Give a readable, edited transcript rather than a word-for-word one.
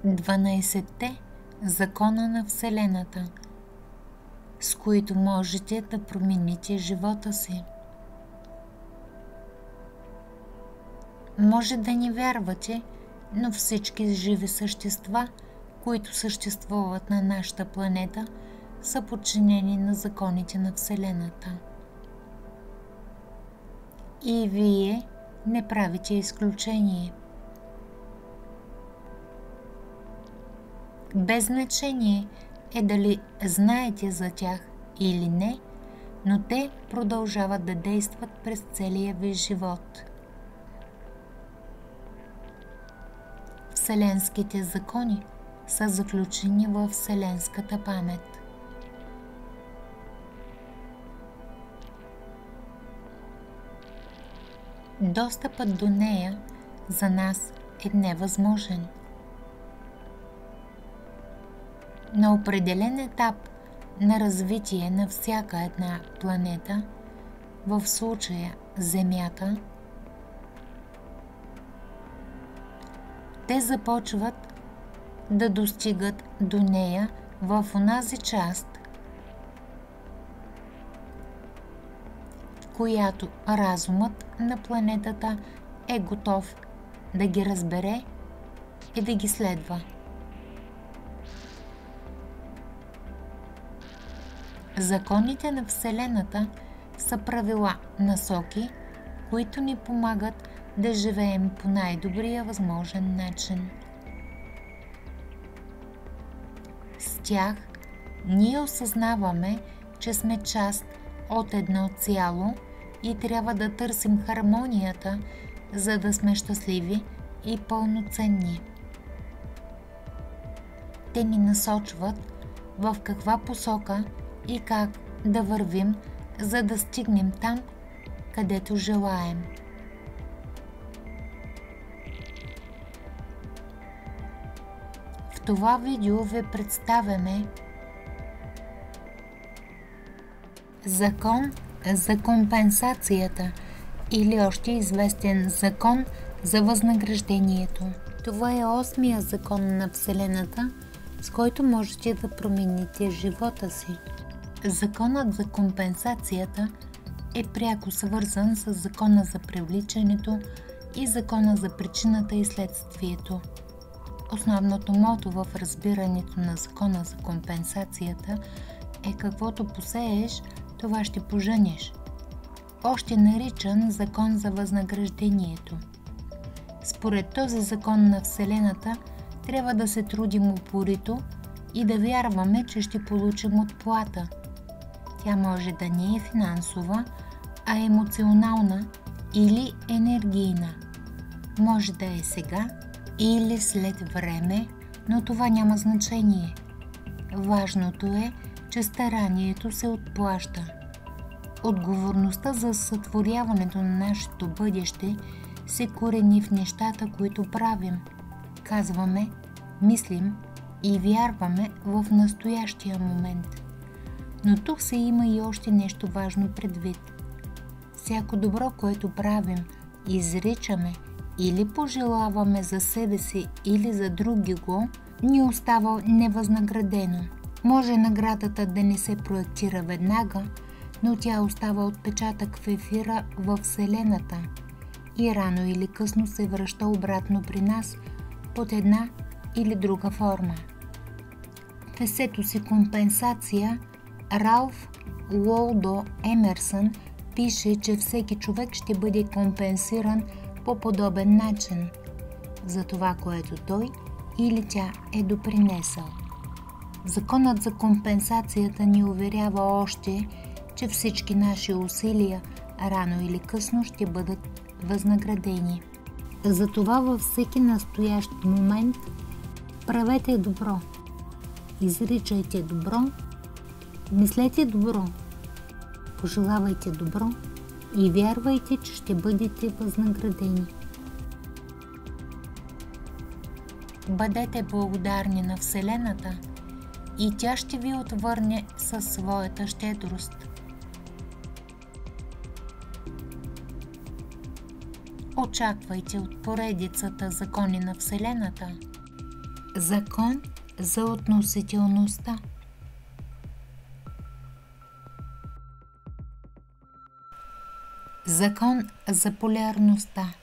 12-те закона на Вселената, с които можете да промените живота си. Може да не вярвате, но всички живи същества, които съществуват на нашата планета, са подчинени на законите на Вселената. И вие не правите изключение. Без значение е дали знаете за тях или не, но те продължават да действат през целия ви живот. Вселенските закони са заключени във Вселенската памет. Достъпът до нея за нас е невъзможен. На определен етап на развитие на всяка една планета, в случая Земята, те започват да достигат до нея в онази част, в която разумът на планетата е готов да ги разбере и да ги следва. Законите на Вселената са правила, насоки, които ни помагат да живеем по най-добрия възможен начин. С тях ние осъзнаваме, че сме част от едно цяло и трябва да търсим хармонията, за да сме щастливи и пълноценни. Те ни насочват в каква посока и как да вървим, за да стигнем там, където желаем. В това видео ви представяме закон за компенсацията или още известен закон за възнаграждението. Това е 8-я закон на Вселената, с който можете да промените живота си. Законът за компенсацията е пряко свързан с закона за привличането и закона за причината и следствието. Основното мото в разбирането на закона за компенсацията е каквото посееш, това ще пожънеш. Още наричан закон за възнаграждението. Според този закон на Вселената трябва да се трудим упорито и да вярваме, че ще получим отплата. Тя може да не е финансова, а емоционална или енергийна. Може да е сега или след време, но това няма значение. Важното е, че старанието се отплаща. Отговорността за сътворяването на нашето бъдеще се корени в нещата, които правим. Казваме, мислим и вярваме в настоящия момент. Но тук се има и още нещо важно предвид. Всяко добро, което правим, изричаме или пожелаваме за себе си или за други го, ни остава невъзнаградено. Може наградата да не се проектира веднага, но тя остава отпечатък в ефира във Вселената и рано или късно се връща обратно при нас под една или друга форма. В есето си «Компенсация» Ралф Уолдо Емерсън пише, че всеки човек ще бъде компенсиран по подобен начин за това, което той или тя е допринесъл. Законът за компенсацията ни уверява още, че всички наши усилия рано или късно ще бъдат възнаградени. Затова във всеки настоящ момент правете добро, изричайте добро, мислете добро, пожелавайте добро и вярвайте, че ще бъдете възнаградени. Бъдете благодарни на Вселената и тя ще ви отвърне със своята щедрост. Очаквайте от поредицата закони на Вселената. Закон за относителността. Закон за полярността.